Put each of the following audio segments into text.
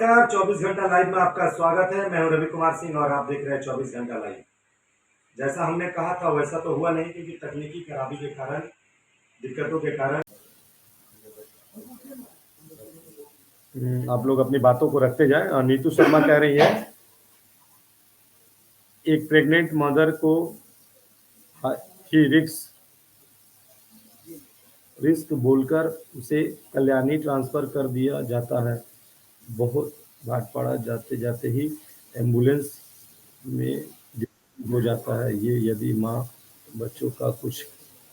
नमस्कार, 24 घंटा लाइव में आपका स्वागत है। मैं हूं रवि कुमार सिंह और आप देख रहे हैं 24 घंटा लाइव। जैसा हमने कहा था वैसा तो हुआ नहीं, क्योंकि तकनीकी खराबी के कारण, दिक्कतों के कारण आप लोग अपनी बातों को रखते जाएं। और नीतू शर्मा कह रही है एक प्रेग्नेंट मदर को ही रिस्क बोलकर उसे कल्याणी ट्रांसफर कर दिया जाता है। बहुत भाटपाड़ा जाते जाते ही एम्बुलेंस में हो जाता है। ये यदि माँ बच्चों का कुछ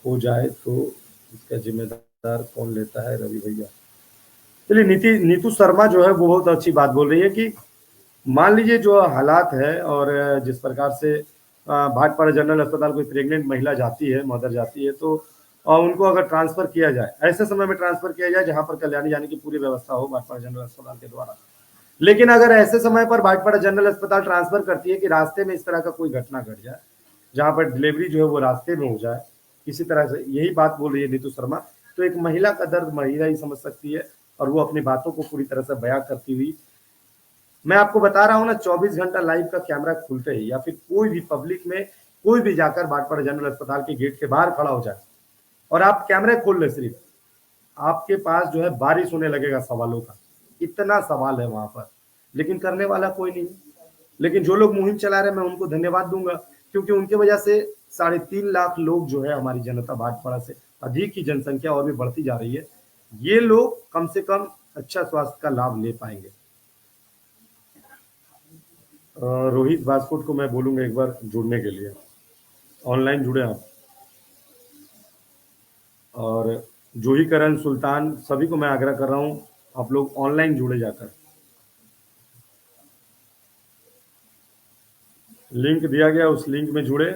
हो जाए तो इसका जिम्मेदार कौन लेता है? रवि भैया। चलिए, नीतू शर्मा जो है वो बहुत अच्छी बात बोल रही है कि मान लीजिए जो हालात है और जिस प्रकार से भाटपाड़ा जनरल अस्पताल कोई प्रेग्नेंट महिला जाती है, मदर जाती है, तो उनको अगर ट्रांसफर किया जाए, ऐसे समय में ट्रांसफर किया जाए जहां पर कल्याणी जाने की पूरी व्यवस्था हो भाटपाड़ा जनरल अस्पताल के द्वारा। लेकिन अगर ऐसे समय पर भाटपाड़ा जनरल अस्पताल ट्रांसफर करती है कि रास्ते में इस तरह का कोई घटना घट जाए जहां पर डिलीवरी जो है वो रास्ते में हो जाए, किसी तरह से, यही बात बोल रही है नीतू शर्मा। तो एक महिला का दर्द महिला ही समझ सकती है और वो अपनी बातों को पूरी तरह से बयां करती हुई, मैं आपको बता रहा हूं ना, 24 घंटा लाइव का कैमरा खुलते ही या फिर कोई भी पब्लिक में कोई भी जाकर भाटपाड़ा जनरल अस्पताल के गेट के बाहर खड़ा हो जाए और आप कैमरे खोल ले, सिर्फ आपके पास जो है बारिश होने लगेगा सवालों का। इतना सवाल है वहां पर, लेकिन करने वाला कोई नहीं। लेकिन जो लोग मुहिम चला रहे हैं, मैं उनको धन्यवाद दूंगा, क्योंकि उनके वजह से 3.5 लाख लोग जो है, हमारी जनता, भाटपाड़ा से अधिक की जनसंख्या और भी बढ़ती जा रही है, ये लोग कम से कम अच्छा स्वास्थ्य का लाभ ले पाएंगे। रोहित बास्कोट को मैं बोलूंगा एक बार जुड़ने के लिए, ऑनलाइन जुड़े आप। और जूही करण, सुल्तान, सभी को मैं आग्रह कर रहा हूं आप लोग ऑनलाइन जुड़े जाकर। लिंक दिया गया, उस लिंक में जुड़े।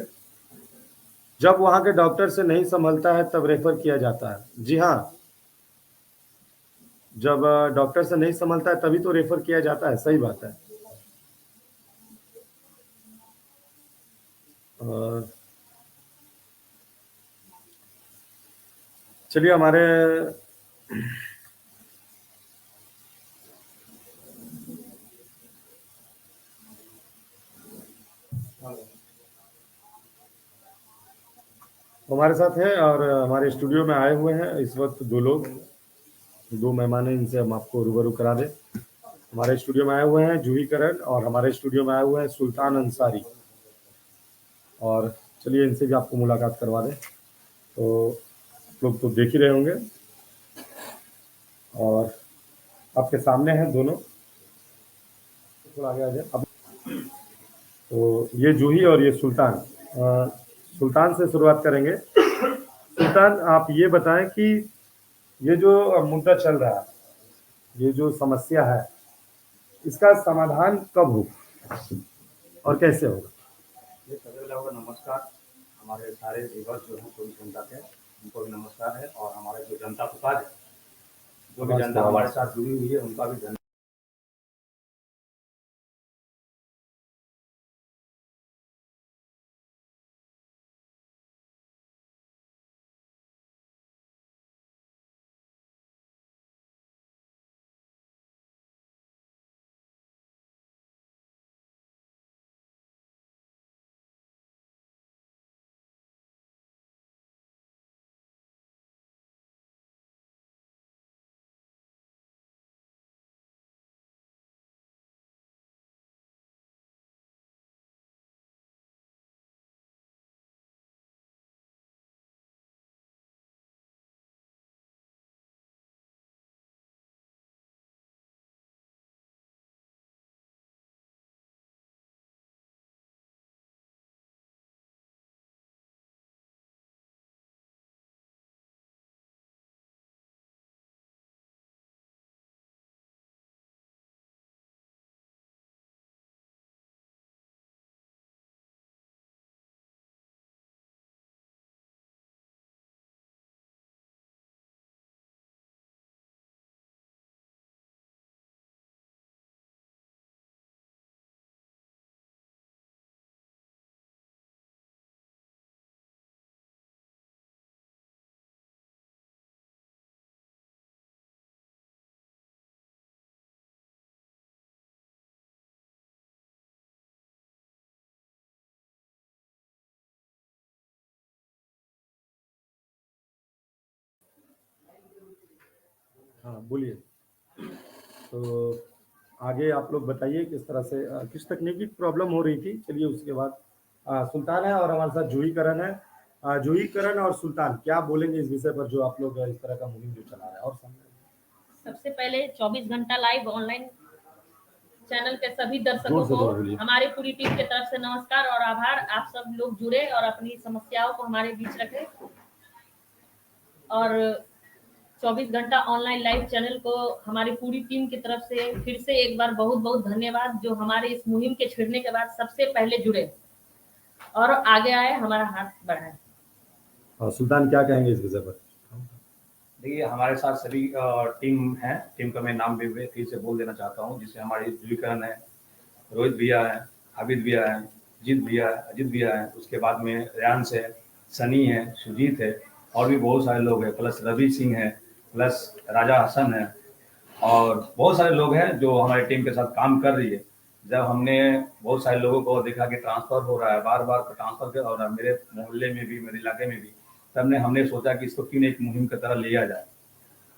जब वहां के डॉक्टर से नहीं संभलता है तब रेफर किया जाता है। जी हाँ, जब डॉक्टर से नहीं संभलता है तभी तो रेफर किया जाता है, सही बात है। और चलिए, हमारे साथ है और हमारे स्टूडियो में आए हुए हैं इस वक्त दो लोग, दो मेहमान हैं, इनसे हम आपको रूबरू करा दें। हमारे स्टूडियो में आए हुए हैं जूही करण और हमारे स्टूडियो में आए हुए हैं सुल्तान अंसारी। और चलिए, इनसे भी आपको मुलाकात करवा दें। तो आप लोग तो देख ही रहे होंगे और आपके सामने हैं दोनों। थोड़ा आगे आ जाए अब। तो ये जूही और ये सुल्तान। सुल्तान से शुरुआत करेंगे। सुल्तान, आप ये बताएं कि ये जो मुद्दा चल रहा है, ये जो समस्या है, इसका समाधान कब होगा और कैसे होगा? ये सभी लोगों को नमस्कार। हमारे सारे व्यूअर्स जो हैं 24 घंटा के, उनको भी नमस्कार है। और हमारे जो जनता पुकार है, जो भी जनता हमारे साथ जुड़ी हुई है, उनका भी धन्यवाद। हाँ, बोलिए। तो आगे आप लोग बताइए किस तरह से किस तकनीकी प्रॉब्लम हो रही थी। चलिए उसके बाद सुल्तान है और हमारे साथ जूही करण है। जूही करण और सुल्तान क्या बोलेंगे इस विषय पर जो आप लोग इस तरह का मुहिम जो चला रहे हैं और सबसे पहले 24 घंटा लाइव ऑनलाइन चैनल के सभी दर्शकों जोर से को बोलिए। हमारी पूरी टीम की तरफ से नमस्कार और आभार। आप सब लोग जुड़े और अपनी समस्याओं को हमारे बीच रखे और 24 घंटा ऑनलाइन लाइव चैनल को हमारी पूरी टीम की तरफ से फिर से एक बार बहुत बहुत धन्यवाद, जो हमारे इस मुहिम के छिड़ने के बाद सबसे पहले जुड़े और आगे आए, हमारा हाथ बढ़ाए। सुल्तान क्या कहेंगे इस विषय पर? देखिए, हमारे साथ सभी टीम है। टीम का मैं नाम भी फिर से बोल देना चाहता हूँ, जिससे हमारी ध्रुवीकरण है, रोहित भैया है, आबिद भैया है, अजीत भैया है, उसके बाद में रेयांश है, सनी है, सुजीत है, और भी बहुत सारे लोग हैं, प्लस रवि सिंह है, प्लस राजा हसन है, और बहुत सारे लोग हैं जो हमारी टीम के साथ काम कर रही है। जब हमने बहुत सारे लोगों को देखा कि ट्रांसफ़र हो रहा है, बार बार ट्रांसफ़र हो रहा है मेरे मोहल्ले में भी, मेरे इलाके में भी, तब हमने सोचा कि इसको क्यों एक मुहिम की तरह लिया जाए।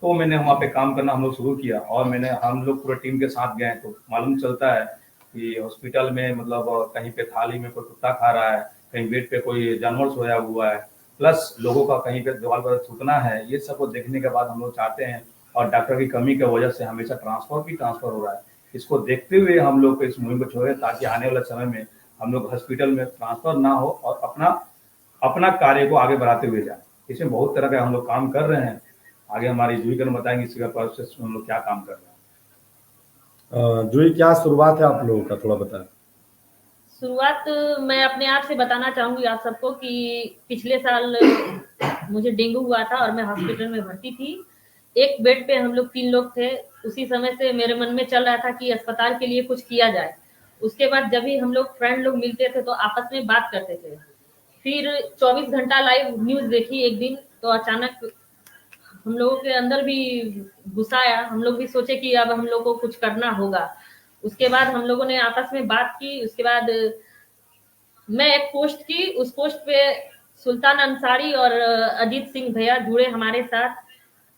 तो मैंने वहाँ पे काम करना हम लोग शुरू किया और हम लोग पूरे टीम के साथ गए तो मालूम चलता है कि हॉस्पिटल में मतलब कहीं पे थाली में कोई कुत्ता खा रहा है, कहीं बेड पे कोई जानवर सोया हुआ है, प्लस लोगों का कहीं पे दीवार पर थूकना है। ये सब को देखने के बाद हम लोग चाहते हैं, और डॉक्टर की कमी की वजह से हमेशा ट्रांसफ़र हो रहा है, इसको देखते हुए हम लोग इस मुहिम को छोड़े, ताकि आने वाले समय में हम लोग हॉस्पिटल में ट्रांसफ़र ना हो और अपना कार्य को आगे बढ़ाते हुए जाए। इसमें बहुत तरह का हम लोग काम कर रहे हैं। आगे हमारी जूही बताएंगे इसका प्रोसेस, हम लोग क्या काम कर रहे हैं। जूही, क्या शुरुआत है आप लोगों का, थोड़ा बताएं। शुरुआत मैं अपने आप से बताना चाहूंगी आप सबको कि पिछले साल मुझे डेंगू हुआ था और मैं हॉस्पिटल में भर्ती थी। एक बेड पे हम लोग 3 लोग थे। उसी समय से मेरे मन में चल रहा था कि अस्पताल के लिए कुछ किया जाए। उसके बाद जब भी हम लोग फ्रेंड लोग मिलते थे तो आपस में बात करते थे। फिर 24 घंटा लाइव न्यूज देखी एक दिन, तो अचानक हम लोगों के अंदर भी गुस्सा आया। हम लोग भी सोचे कि अब हम लोग को कुछ करना होगा। उसके बाद हम लोगों ने आपस में बात की। उसके बाद मैं एक पोस्ट की, उस पोस्ट पे सुल्तान अंसारी और अजीत सिंह भैया जुड़े हमारे साथ।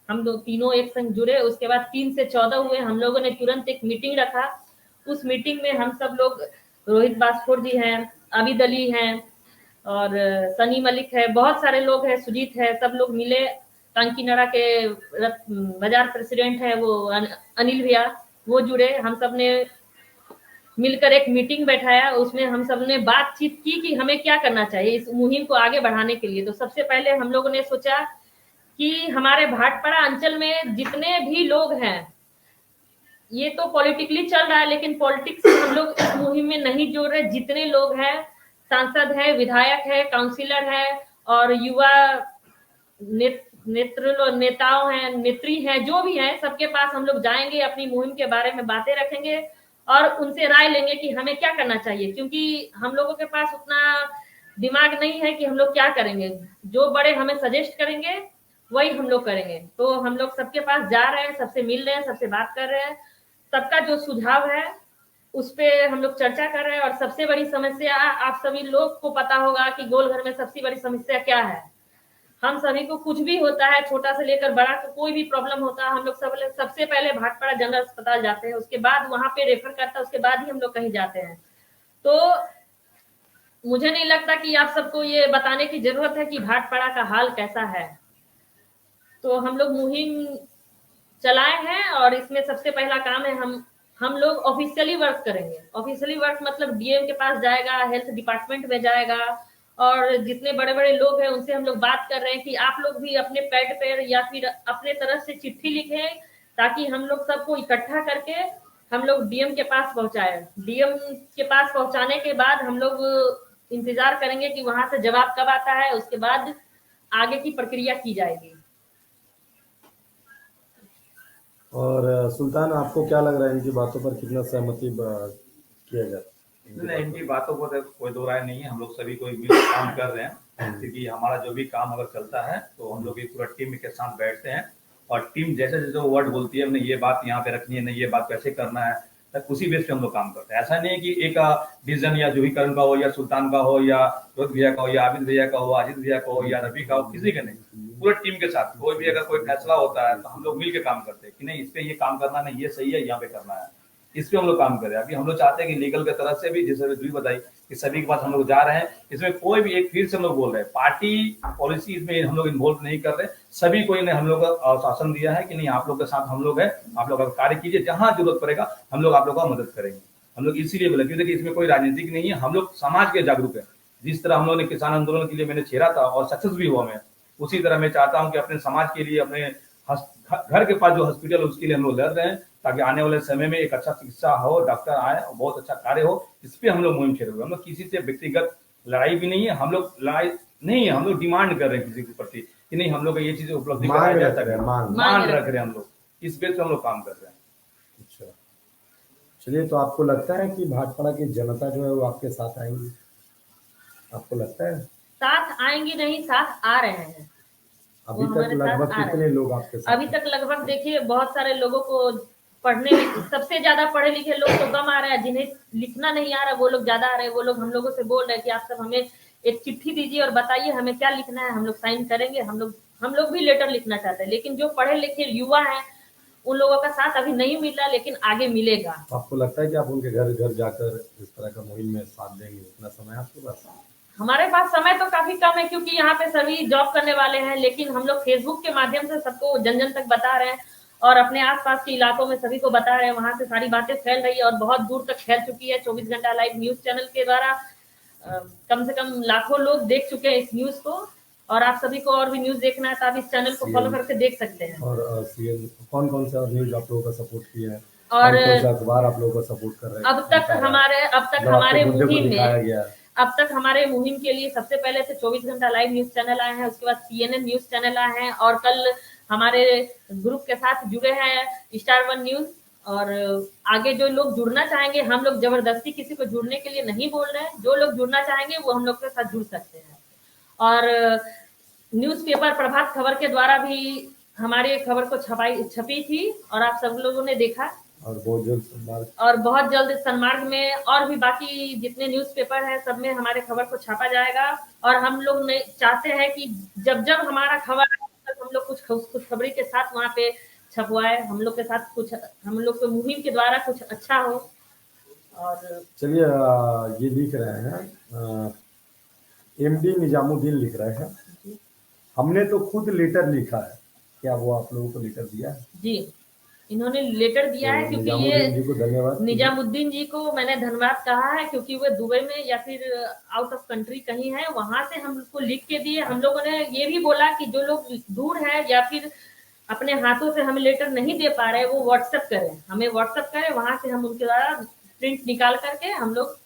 हम लोग तीनों एक संग जुड़े। उसके बाद 3 से 14 हुए। हम लोगों ने तुरंत एक मीटिंग रखा। उस मीटिंग में हम सब लोग, रोहित बास्फोर जी हैं, आबिद अली हैं और सनी मलिक है, बहुत सारे लोग हैं, सुजीत है, सब लोग मिले। कांकीनाडा के बाजार प्रेसिडेंट है वो अनिल भैया, वो जुड़े। हम सब ने मिलकर एक मीटिंग बैठाया। उसमें हम सब ने बातचीत की कि हमें क्या करना चाहिए इस मुहिम को आगे बढ़ाने के लिए। तो सबसे पहले हम लोगों ने सोचा कि हमारे भाटपाड़ा अंचल में जितने भी लोग हैं, ये तो पॉलिटिकली चल रहा है, लेकिन पॉलिटिक्स हम लोग इस मुहिम में नहीं जोड़ रहे। जितने लोग हैं, सांसद है, विधायक है, काउंसिलर है और युवा नेताओं हैं, नेत्री हैं, जो भी हैं, सबके पास हम लोग जाएंगे, अपनी मुहिम के बारे में बातें रखेंगे और उनसे राय लेंगे कि हमें क्या करना चाहिए। क्योंकि हम लोगों के पास उतना दिमाग नहीं है कि हम लोग क्या करेंगे। जो बड़े हमें सजेस्ट करेंगे वही हम लोग करेंगे। तो हम लोग सबके पास जा रहे हैं, सबसे मिल रहे हैं, सबसे बात कर रहे हैं। सबका जो सुझाव है उस पे हम लोग चर्चा कर रहे हैं। और सबसे बड़ी समस्या, आप सभी लोग को पता होगा कि गोलघर में सबसे बड़ी समस्या क्या है। हम सभी को कुछ भी होता है, छोटा से लेकर बड़ा, कोई भी प्रॉब्लम होता है, हम लोग सबसे पहले भाटपाड़ा जनरल अस्पताल जाते हैं, उसके बाद वहां पे रेफर करता है, उसके बाद ही हम लोग कहीं जाते हैं। तो मुझे नहीं लगता कि आप सबको ये बताने की जरूरत है कि भाटपाड़ा का हाल कैसा है। तो हम लोग मुहिम चलाए हैं और इसमें सबसे पहला काम है, हम लोग ऑफिशियली वर्क करेंगे। ऑफिशियली वर्क मतलब डीएम के पास जाएगा, हेल्थ डिपार्टमेंट में जाएगा, और जितने बड़े बड़े लोग हैं उनसे हम लोग बात कर रहे हैं कि आप लोग भी अपने पैड पर या फिर अपने तरफ से चिट्ठी लिखें, ताकि हम लोग सबको इकट्ठा करके हम लोग डीएम के पास पहुंचाए। डीएम के पास पहुंचाने के बाद हम लोग इंतजार करेंगे कि वहां से जवाब कब आता है। उसके बाद आगे की प्रक्रिया की जाएगी। और सुल्तान, आपको क्या लग रहा है इनकी बातों पर कितना सहमति किया जाए? नहीं, इनकी बातों को तो कोई दो राय नहीं है। हम लोग सभी कोई मिलकर काम कर रहे हैं, क्योंकि हमारा जो भी काम अगर चलता है तो हम लोग पूरा टीम के साथ बैठते हैं, और टीम जैसे जैसे वर्ड बोलती है, हमने ये बात यहाँ पे रखनी है, नहीं ये बात कैसे करना है, तक उसी बेस पे हम लोग काम करते हैं। ऐसा नहीं है कि एक डिसीजन या जूही करण का हो, या सुल्तान का हो, या रोहित भैया का हो, या आबिद भैया का हो, अजीत भैया का हो, या रवि का हो, किसी का नहीं। पूरे टीम के साथ। कोई भी अगर कोई फैसला होता है तो हम लोग मिल के काम करते हैं कि नहीं इस पे ये काम करना, नहीं ये सही है, यहाँ पे करना है, इस पे हम लोग काम करें। अभी हम लोग चाहते हैं कि लीगल की तरफ से भी, जैसे भी बताई कि सभी के पास हम लोग जा रहे हैं, इसमें कोई भी एक फिर से हम लोग बोल रहे हैं पार्टी पॉलिसी इसमें हम लोग इन्वॉल्व नहीं कर रहे। सभी को इन्हें हम लोग का आश्वासन दिया है कि नहीं आप लोग के साथ हम लोग हैं, आप लोग कार्य कीजिए, जहां जरूरत पड़ेगा हम लोग आप लोग का मदद करेंगे। हम लोग इसीलिए बोले क्योंकि इसमें कोई राजनीतिक नहीं है, हम लोग समाज के जागरूक है। जिस तरह हम लोगों ने किसान आंदोलन के लिए मैंने छेड़ा था और सक्सेस भी हुआ मैं, उसी तरह मैं चाहता हूं कि अपने समाज के लिए, अपने घर के पास जो हॉस्पिटल है उसके लिए हम लोग लड़ रहे हैं, ताकि आने वाले समय में एक अच्छा चिकित्सा हो, डॉक्टर आए और बहुत अच्छा कार्य हो। इस पे हम लोग मुहिम छेड़े हुए। हम लोग किसी से व्यक्तिगत लड़ाई भी नहीं है, हम लोग लड़ाई नहीं है, हम लोग डिमांड कर रहे हैं किसी के प्रति कि नहीं हम लोग ये चीजें उपलब्धि कराया जाता है, मांग रख रहे हैं हम लोग, इस बेस पे हम लोग काम कर रहे हैं। अच्छा, चलिए, तो आपको लगता है कि भाटपाड़ा की जनता जो है वो आपके साथ आएंगी? आपको लगता है साथ आएंगी? नहीं, साथ आ रहे हैं। अभी तक लगभग कितने लोग आपके साथ? अभी तक लगभग देखिए बहुत सारे लोगों को पढ़ने में, सबसे ज्यादा पढ़े लिखे लोग तो कम आ रहे हैं, जिन्हें लिखना नहीं आ रहा वो लोग ज्यादा आ रहे हैं। वो लोग हम लोगों से बोल रहे हैं कि आप सब हमें एक चिट्ठी दीजिए और बताइए हमें क्या लिखना है, हम लोग साइन करेंगे। हम लोग भी लेटर लिखना चाहते हैं, लेकिन जो पढ़े लिखे युवा हैं उन लोगों का साथ अभी नहीं मिल रहा, लेकिन आगे मिलेगा। आपको लगता है कि आप उनके घर घर जाकर इस तरह का मुहिम में साथ देंगे? इतना समय आपके पास? हमारे पास समय तो काफी कम है, क्योंकि यहाँ पे सभी जॉब करने वाले हैं, लेकिन हम लोग फेसबुक के माध्यम से सबको जन जन तक बता रहे हैं और अपने आसपास के इलाकों में सभी को बता रहे हैं। वहां से सारी बातें फैल रही है और बहुत दूर तक फैल चुकी है। 24 घंटा लाइव न्यूज चैनल के द्वारा कम से कम लाखों लोग देख चुके हैं इस न्यूज को, और आप सभी को और भी न्यूज देखना है तो आप इस चैनल को फॉलो करके देख सकते हैं। और कौन कौन सा न्यूज आप लोगों का सपोर्ट किया है और कौन सा अखबार आप लोगों को सपोर्ट कर रहे हैं? अब तक हमारे मुहिम के लिए सबसे पहले से 24 घंटा लाइव न्यूज चैनल आए हैं, उसके बाद CNN न्यूज चैनल आए हैं, और कल हमारे ग्रुप के साथ जुड़े हैं स्टार वन न्यूज। और आगे जो लोग जुड़ना चाहेंगे, हम लोग जबरदस्ती किसी को जुड़ने के लिए नहीं बोल रहे हैं, जो लोग जुड़ना चाहेंगे वो हम लोग के साथ जुड़ सकते हैं। और न्यूज़पेपर प्रभात खबर के द्वारा भी हमारे खबर को छपी थी और आप सब लोगों ने देखा। और बहुत जल्द सन्मार्ग में और भी बाकी जितने न्यूज़पेपर है सब में हमारे खबर को छापा जाएगा। और हम लोग चाहते हैं कि जब जब हमारा खबर हम लोग कुछ खुशखबरी के साथ वहाँ पे छपवाए, हम लोग के साथ कुछ, हम लोग के मुहिम के द्वारा कुछ अच्छा हो। और चलिए, ये लिख रहे हैं MD निजामुद्दीन लिख रहे हैं, हमने तो खुद लेटर लिखा है, क्या वो आप लोगों को लेटर दिया है? जी, इन्होंने लेटर दिया है, क्योंकि ये निजामुद्दीन जी को मैंने धन्यवाद कहा है, क्योंकि वो दुबई में या फिर आउट ऑफ कंट्री कहीं है, वहां से हम लोग को लिख के दिए। हम लोगों ने ये भी बोला कि जो लोग दूर है या फिर अपने हाथों से हमें लेटर नहीं दे पा रहे वो व्हाट्सएप करें, हमें व्हाट्सएप करें, वहां से हम उनके द्वारा प्रिंट निकाल करके हम लोग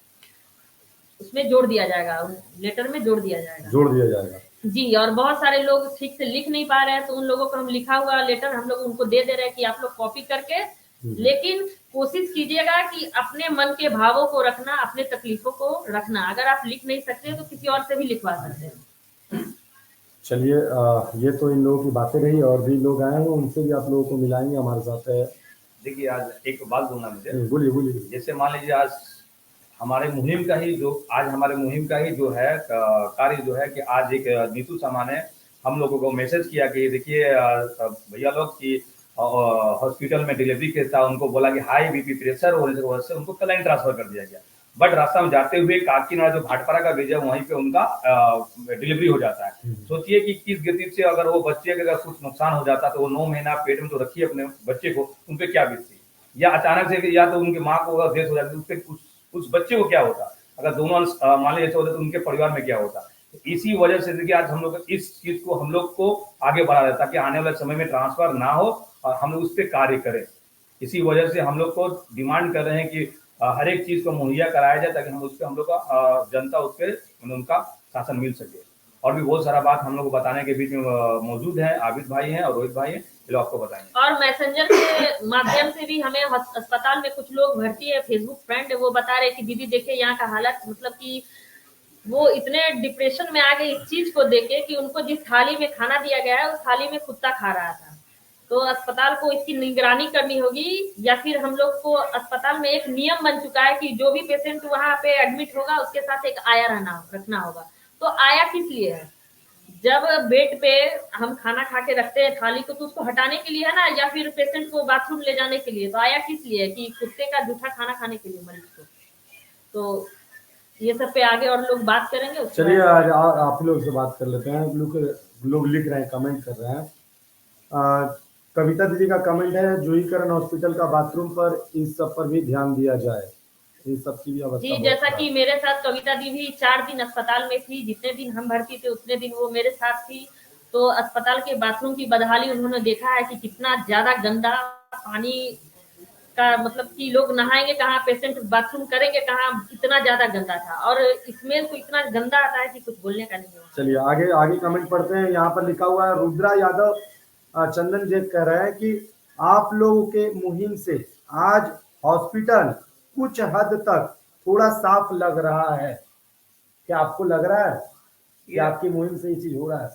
उसमें जोड़ दिया जाएगा, लेटर में जोड़ दिया जाएगा जी। और बहुत सारे लोग ठीक से लिख नहीं पा रहे हैं, तो उन लोगों को हम लिखा हुआ लेटर हम लोग उनको दे रहे हैं कि आप लोग कॉपी करके, लेकिन कोशिश कीजिएगा कि अपने मन के भावों को रखना, अपने तकलीफों को रखना। अगर आप लिख नहीं सकते तो किसी और से भी लिखवा सकते हैं। चलिए, ये तो इन लोगों की बातें रही, और भी लोग आए हैं उनसे भी आप लोगों को मिलाएंगे हमारे साथ है। देखिए, आज एक बात बोलना मुझे, बोलिए। जैसे मान लीजिए आज हमारे मुहिम का ही जो है कार्य जो है कि आज एक नीतू सामा ने हम लोगों को मैसेज किया कि देखिए भैया लोग की हॉस्पिटल में डिलीवरी केस था, उनको बोला कि हाई बीपी प्रेशर होने की वजह से उनको कलाइन ट्रांसफर कर दिया गया। बट रास्ता में जाते हुए काकीनाडा जो भाटपाड़ा का ब्रिज है वहीं पे उनका डिलीवरी हो जाता है। सोचिए कि किस गति से अगर वो बच्चे का अगर कुछ नुकसान हो जाता तो वो 9 महीना पेट में तो रखी अपने बच्चे को, उन पे क्या बीतती, या अचानक से या तो उनकी माँ को अगर डेथ हो जाती उस पर उस बच्चे को क्या होता, अगर दोनों मान लीजिए ऐसे होता तो उनके परिवार में क्या होता। इसी वजह से देखिए आज हम लोग इस चीज को हम लोग को आगे बढ़ा रहे ताकि आने वाले समय में ट्रांसफर ना हो और हम लोग उस पर कार्य करें। इसी वजह से हम लोग को डिमांड कर रहे हैं कि हर एक चीज को मुहैया कराया जाए ताकि हम उस पर हम लोग का जनता उस पर उनका शासन मिल सके। और भी बहुत सारा बात हम लोग को बताने के बीच में मौजूद है, आबिद भाई हैं और रोहित भाई हैं, लोग आपको बताएंगे। और मैसेंजर के माध्यम से भी हमें अस्पताल में कुछ लोग भर्ती है, फेसबुक फ्रेंड है, वो बता रहे कि दीदी देखिए यहाँ का हालत, मतलब कि वो इतने डिप्रेशन में आ गए इस चीज को देखे कि उनको जिस थाली में खाना दिया गया है उस थाली में कुत्ता खा रहा था। तो अस्पताल को इसकी निगरानी करनी होगी, या फिर हम लोग को अस्पताल में एक नियम बन चुका है कि जो भी पेशेंट वहां पे एडमिट होगा उसके साथ एक आया रखना होगा। तो आया किस लिए है, जब बेड पे हम खाना खा के रखते हैं थाली को, तो उसको हटाने के लिए है ना, या फिर पेशेंट को बाथरूम ले जाने के लिए? तो आया किस लिए? कि कुत्ते का जूठा खाना खाने के लिए मरीज को। तो ये सब पे आगे और लोग बात करेंगे। चलिए आज आप लोग से बात कर लेते हैं। लोग लिख रहे हैं, कमेंट कर रहे हैं। कविता दीदी का कमेंट है, जुहीकरण हॉस्पिटल का बाथरूम पर इस सब पर भी ध्यान दिया जाए, इस सब की भी अवस्था। जी, जैसा कि मेरे साथ कविता दी भी 4 दिन अस्पताल में थी, जितने दिन हम भर्ती थे उतने दिन वो मेरे साथ थी। तो अस्पताल के बाथरूम की बदहाली उन्होंने देखा है कि कितना ज्यादा गंदा पानी का, मतलब कि लोग नहाएंगे कहाँ, पेशेंट बाथरूम करेंगे कहाँ, इतना ज्यादा गंदा था और स्मेल तो इतना गंदा आता है कि कुछ बोलने का नहीं है। चलिए आगे आगे कमेंट पढ़ते हैं। यहाँ पर लिखा हुआ है, रुद्रा यादव चंदन जेठ कह रहे हैं कि आप लोगों के मुहिम से आज हॉस्पिटल कुछ हद तक थोड़ा साफ लग रहा है। क्या आपको लग रहा है कि आपकी मुहिम से ये चीज हो रहा है?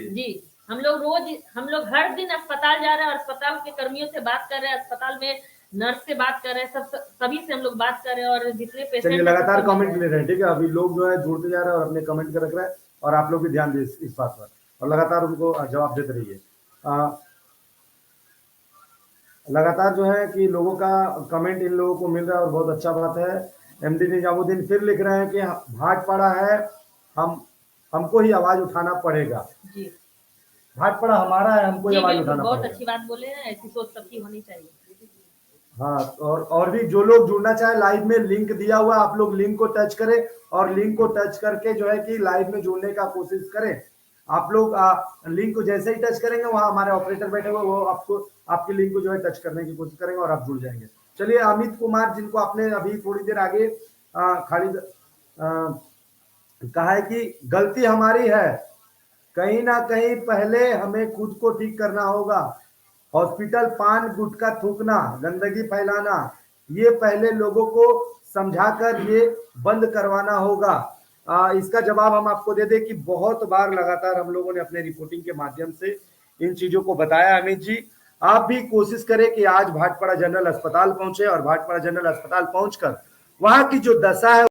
जी, हम लोग हर दिन अस्पताल जा रहे हैं और अस्पताल के कर्मियों से बात कर रहे हैं, अस्पताल में नर्स से बात कर रहे हैं, सभी से हम लोग बात कर रहे हैं और जितने पेशेंट। चलिए लगातार कमेंट ले रहे हैं, ठीक है। अभी लोग जो है जुड़ते जा रहे हैं और अपने कमेंट कर रख रहे हैं, और आप लोग भी ध्यान दें इस बात पर और लगातार उनको जवाब देते रहिए। लगातार जो है कि लोगों का कमेंट इन लोगों को मिल रहा है और बहुत अच्छा बात है। एमडी निजामुद्दीन फिर लिख रहे हैं कि भाटपाड़ा है, हमको ही आवाज उठाना पड़ेगा। जी, भाटपाड़ा हमारा है, हमको ही आवाज उठाना पड़ेगा। बहुत अच्छी बात बोले हैं, ऐसी सोच सबकी होनी चाहिए। हाँ, और भी जो लोग जुड़ना चाहे, लाइव में लिंक दिया हुआ, आप लोग लिंक को टच करें और लिंक को टच करके जो है कि लाइव में जुड़ने का कोशिश करें। आप लोग लिंक को जैसे ही टच करेंगे, वहां हमारे ऑपरेटर बैठे हुए, वो आपको आपकी लिंक को जो है टच करने की कोशिश करेंगे और आप जुड़ जाएंगे। चलिए अमित कुमार, जिनको आपने अभी थोड़ी देर आगे कहा है कि गलती हमारी है, कहीं ना कहीं पहले हमें खुद को ठीक करना होगा। हॉस्पिटल पान गुटखा थूकना, गंदगी फैलाना, ये पहले लोगों को समझाकर ये बंद करवाना होगा। इसका जवाब हम आपको दे दें कि बहुत बार लगातार हम लोगों ने अपने रिपोर्टिंग के माध्यम से इन चीजों को बताया। अमित जी, आप भी कोशिश करें कि आज भाटपाड़ा जनरल अस्पताल पहुंचे और भाटपाड़ा जनरल अस्पताल पहुंचकर वहां की जो दशा है